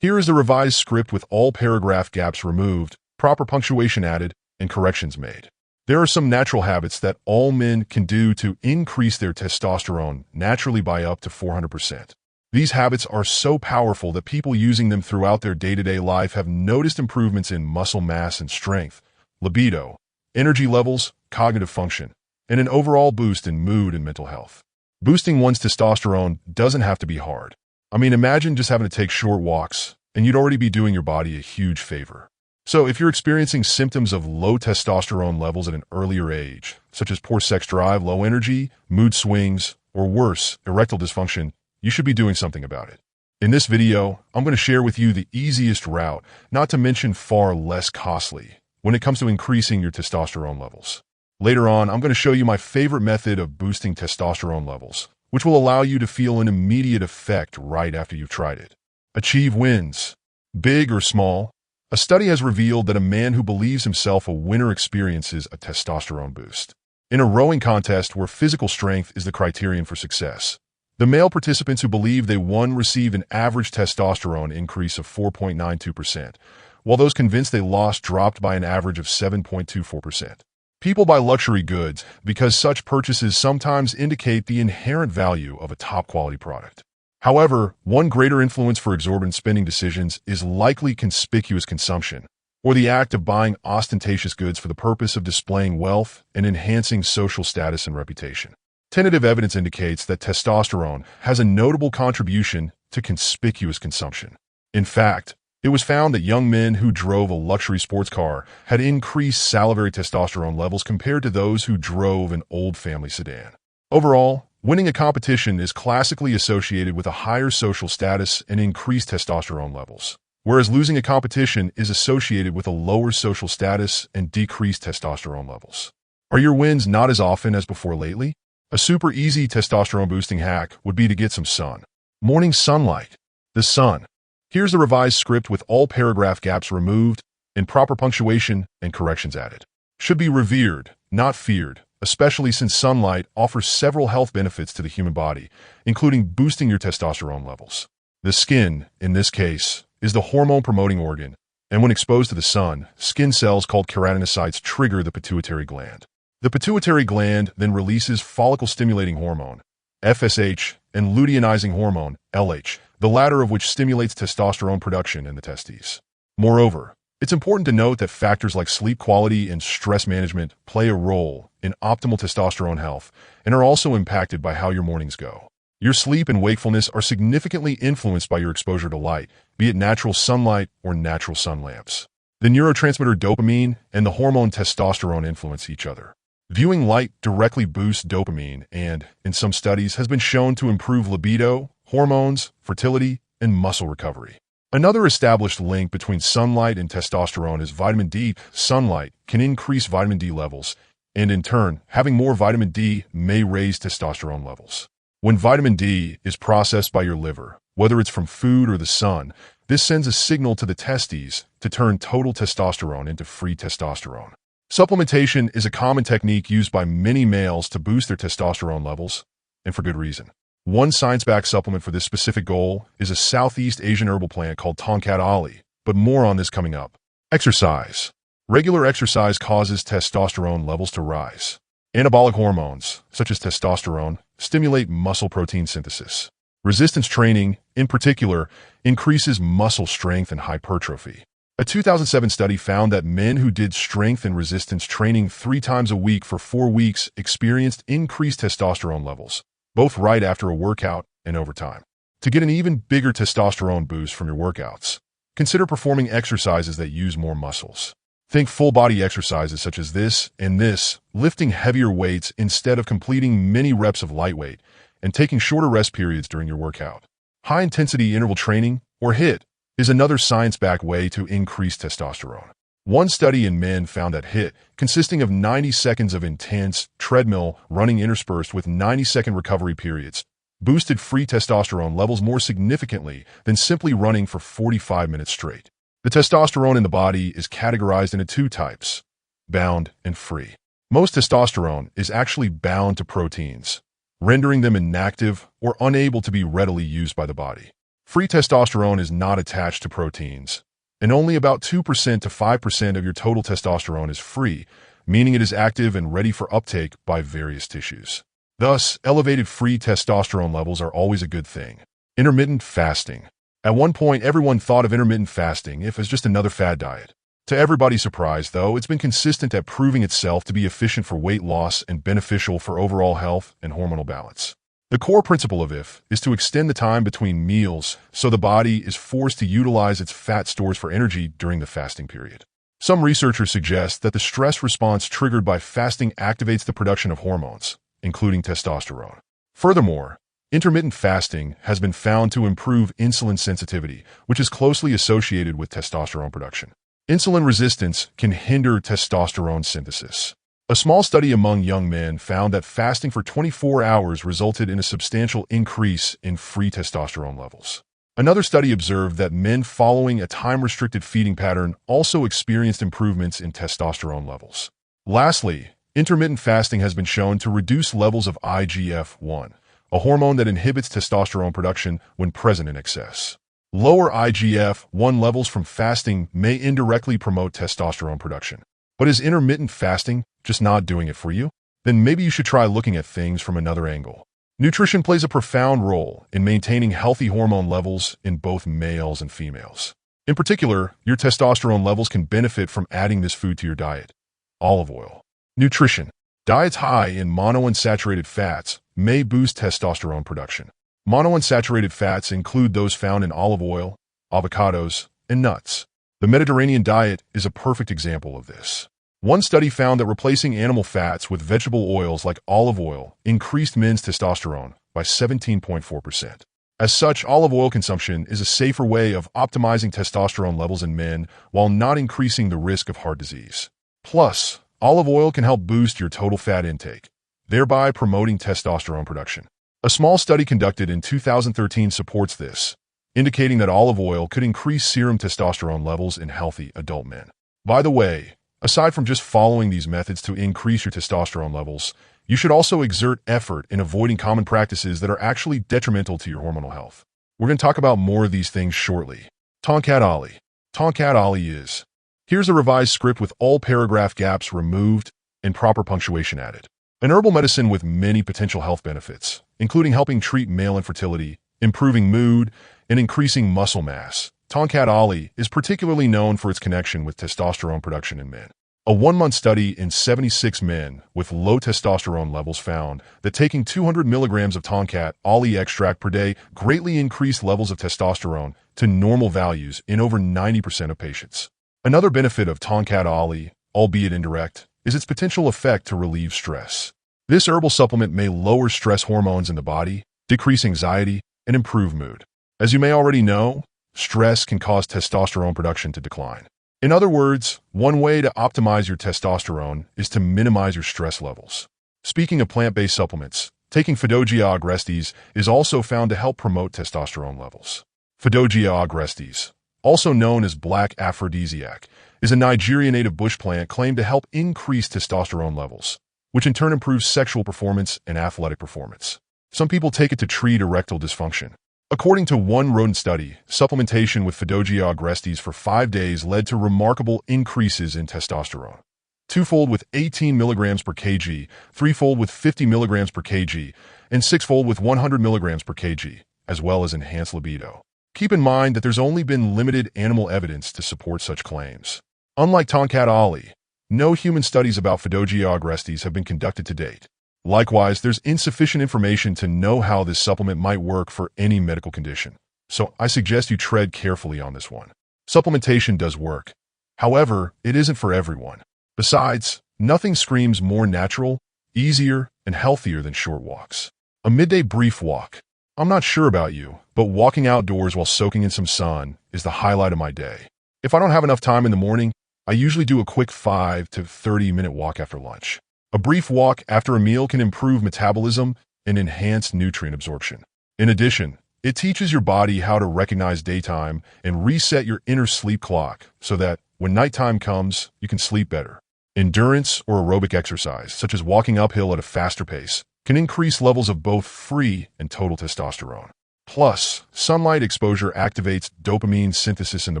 Here is the revised script with all paragraph gaps removed, proper punctuation added, and corrections made. There are some natural habits that all men can do to increase their testosterone naturally by up to 400%. These habits are so powerful that people using them throughout their day-to-day life have noticed improvements in muscle mass and strength, libido, energy levels, cognitive function, and an overall boost in mood and mental health. Boosting one's testosterone doesn't have to be hard. Imagine just having to take short walks, and you'd already be doing your body a huge favor. So if you're experiencing symptoms of low testosterone levels at an earlier age, such as poor sex drive, low energy, mood swings, or worse, erectile dysfunction, you should be doing something about it. In this video, I'm going to share with you the easiest route, not to mention far less costly, when it comes to increasing your testosterone levels. Later on, I'm going to show you my favorite method of boosting testosterone levels, which will allow you to feel an immediate effect right after you've tried it. Achieve wins. Big or small, a study has revealed that a man who believes himself a winner experiences a testosterone boost. In a rowing contest where physical strength is the criterion for success, the male participants who believe they won received an average testosterone increase of 4.92%, while those convinced they lost dropped by an average of 7.24%. People buy luxury goods because such purchases sometimes indicate the inherent value of a top-quality product. However, one greater influence for exorbitant spending decisions is likely conspicuous consumption, or the act of buying ostentatious goods for the purpose of displaying wealth and enhancing social status and reputation. Tentative evidence indicates that testosterone has a notable contribution to conspicuous consumption. In fact, it was found that young men who drove a luxury sports car had increased salivary testosterone levels compared to those who drove an old family sedan. Overall, winning a competition is classically associated with a higher social status and increased testosterone levels, whereas losing a competition is associated with a lower social status and decreased testosterone levels. Are your wins not as often as before lately? A super easy testosterone boosting hack would be to get some sun. Morning sunlight. The sun. Here's the revised script with all paragraph gaps removed and proper punctuation and corrections added. Should be revered, not feared, especially since sunlight offers several health benefits to the human body, including boosting your testosterone levels. The skin, in this case, is the hormone-promoting organ, and when exposed to the sun, skin cells called keratinocytes trigger the pituitary gland. The pituitary gland then releases follicle-stimulating hormone, FSH, and luteinizing hormone, LH, the latter of which stimulates testosterone production in the testes. Moreover, it's important to note that factors like sleep quality and stress management play a role in optimal testosterone health and are also impacted by how your mornings go. Your sleep and wakefulness are significantly influenced by your exposure to light, be it natural sunlight or natural sun lamps. The neurotransmitter dopamine and the hormone testosterone influence each other. Viewing light directly boosts dopamine and, in some studies, has been shown to improve libido, hormones, fertility, and muscle recovery. Another established link between sunlight and testosterone is vitamin D. Sunlight can increase vitamin D levels, and in turn, having more vitamin D may raise testosterone levels. When vitamin D is processed by your liver, whether it's from food or the sun, this sends a signal to the testes to turn total testosterone into free testosterone. Supplementation is a common technique used by many males to boost their testosterone levels, and for good reason. One science-backed supplement for this specific goal is a Southeast Asian herbal plant called Tongkat Ali, but more on this coming up. Exercise. Regular exercise causes testosterone levels to rise. Anabolic hormones, such as testosterone, stimulate muscle protein synthesis. Resistance training, in particular, increases muscle strength and hypertrophy. A 2007 study found that men who did strength and resistance training 3 times a week for 4 weeks experienced increased testosterone levels, both right after a workout and over time. To get an even bigger testosterone boost from your workouts, consider performing exercises that use more muscles. Think full-body exercises such as this and this, lifting heavier weights instead of completing many reps of lightweight, and taking shorter rest periods during your workout. High-intensity interval training, or HIIT, is another science-backed way to increase testosterone. One study in men found that HIIT, consisting of 90 seconds of intense treadmill running interspersed with 90-second recovery periods, boosted free testosterone levels more significantly than simply running for 45 minutes straight. The testosterone in the body is categorized into 2 types, bound and free. Most testosterone is actually bound to proteins, rendering them inactive or unable to be readily used by the body. Free testosterone is not attached to proteins, and only about 2% to 5% of your total testosterone is free, meaning it is active and ready for uptake by various tissues. Thus, elevated free testosterone levels are always a good thing. Intermittent fasting. At one point, everyone thought of intermittent fasting as just another fad diet. To everybody's surprise, though, it's been consistent at proving itself to be efficient for weight loss and beneficial for overall health and hormonal balance. The core principle of IF is to extend the time between meals so the body is forced to utilize its fat stores for energy during the fasting period. Some researchers suggest that the stress response triggered by fasting activates the production of hormones, including testosterone. Furthermore, intermittent fasting has been found to improve insulin sensitivity, which is closely associated with testosterone production. Insulin resistance can hinder testosterone synthesis. A small study among young men found that fasting for 24 hours resulted in a substantial increase in free testosterone levels. Another study observed that men following a time-restricted feeding pattern also experienced improvements in testosterone levels. Lastly, intermittent fasting has been shown to reduce levels of IGF-1, a hormone that inhibits testosterone production when present in excess. Lower IGF-1 levels from fasting may indirectly promote testosterone production. But is intermittent fasting just not doing it for you? Then maybe you should try looking at things from another angle. Nutrition plays a profound role in maintaining healthy hormone levels in both males and females. In particular, your testosterone levels can benefit from adding this food to your diet. Olive oil. Nutrition. Diets high in monounsaturated fats may boost testosterone production. Monounsaturated fats include those found in olive oil, avocados, and nuts. The Mediterranean diet is a perfect example of this. One study found that replacing animal fats with vegetable oils like olive oil increased men's testosterone by 17.4%. As such, olive oil consumption is a safer way of optimizing testosterone levels in men while not increasing the risk of heart disease. Plus, olive oil can help boost your total fat intake, thereby promoting testosterone production. A small study conducted in 2013 supports this, indicating that olive oil could increase serum testosterone levels in healthy adult men. By the way, aside from just following these methods to increase your testosterone levels, you should also exert effort in avoiding common practices that are actually detrimental to your hormonal health. We're going to talk about more of these things shortly. Tonkat Ali. Tonkat Ali is. Here's a revised script with all paragraph gaps removed and proper punctuation added. An herbal medicine with many potential health benefits, including helping treat male infertility, improving mood, and increasing muscle mass. Tonkat Ali is particularly known for its connection with testosterone production in men. A 1-month study in 76 men with low testosterone levels found that taking 200 milligrams of Tonkat Ali extract per day greatly increased levels of testosterone to normal values in over 90% of patients. Another benefit of Tonkat Ali, albeit indirect, is its potential effect to relieve stress. This herbal supplement may lower stress hormones in the body, decrease anxiety, and improve mood. As you may already know, stress can cause testosterone production to decline. In other words, one way to optimize your testosterone is to minimize your stress levels. Speaking of plant-based supplements, taking Phytogia agrestis is also found to help promote testosterone levels. Phytogia agrestis, also known as black aphrodisiac, is a Nigerian native bush plant claimed to help increase testosterone levels, which in turn improves sexual performance and athletic performance. Some people take it to treat erectile dysfunction. According to one rodent study, supplementation with Phytogia agrestis for 5 days led to remarkable increases in testosterone. Twofold with 18 milligrams per kg, threefold with 50 milligrams per kg, and sixfold with 100 milligrams per kg, as well as enhanced libido. Keep in mind that there's only been limited animal evidence to support such claims. Unlike Tonkat Ali, no human studies about Phytogia agrestis have been conducted to date. Likewise, there's insufficient information to know how this supplement might work for any medical condition, so I suggest you tread carefully on this one. Supplementation does work. However, it isn't for everyone. Besides, nothing screams more natural, easier, and healthier than short walks. A midday brief walk. I'm not sure about you, but walking outdoors while soaking in some sun is the highlight of my day. If I don't have enough time in the morning, I usually do a quick 5 to 30-minute walk after lunch. A brief walk after a meal can improve metabolism and enhance nutrient absorption. In addition, it teaches your body how to recognize daytime and reset your inner sleep clock so that when nighttime comes, you can sleep better. Endurance or aerobic exercise, such as walking uphill at a faster pace, can increase levels of both free and total testosterone. Plus, sunlight exposure activates dopamine synthesis in the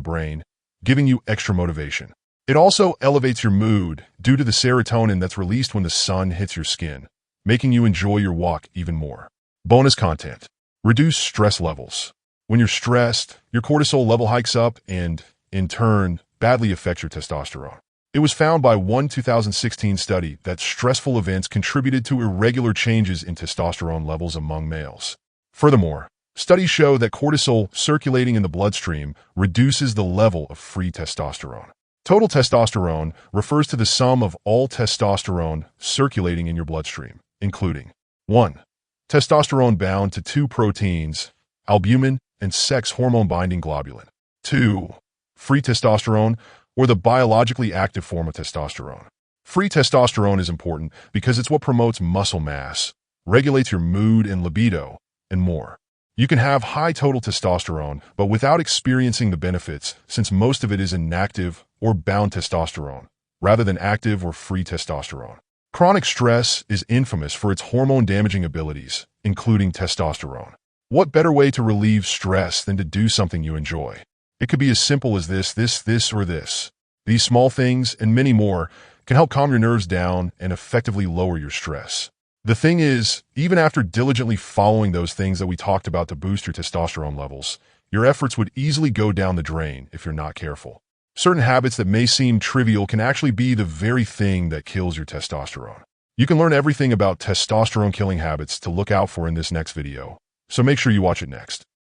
brain, giving you extra motivation. It also elevates your mood due to the serotonin that's released when the sun hits your skin, making you enjoy your walk even more. Bonus content. Reduce stress levels. When you're stressed, your cortisol level hikes up and, in turn, badly affects your testosterone. It was found by one 2016 study that stressful events contributed to irregular changes in testosterone levels among males. Furthermore, studies show that cortisol circulating in the bloodstream reduces the level of free testosterone. Total testosterone refers to the sum of all testosterone circulating in your bloodstream, including 1. Testosterone bound to 2 proteins, albumin and sex hormone-binding globulin. 2. Free testosterone, or the biologically active form of testosterone. Free testosterone is important because it's what promotes muscle mass, regulates your mood and libido, and more. You can have high total testosterone, but without experiencing the benefits, since most of it is inactive or bound testosterone, rather than active or free testosterone. Chronic stress is infamous for its hormone-damaging abilities, including testosterone. What better way to relieve stress than to do something you enjoy? It could be as simple as this, or this. These small things, and many more, can help calm your nerves down and effectively lower your stress. The thing is, even after diligently following those things that we talked about to boost your testosterone levels, your efforts would easily go down the drain if you're not careful. Certain habits that may seem trivial can actually be the very thing that kills your testosterone. You can learn everything about testosterone-killing habits to look out for in this next video, so make sure you watch it next.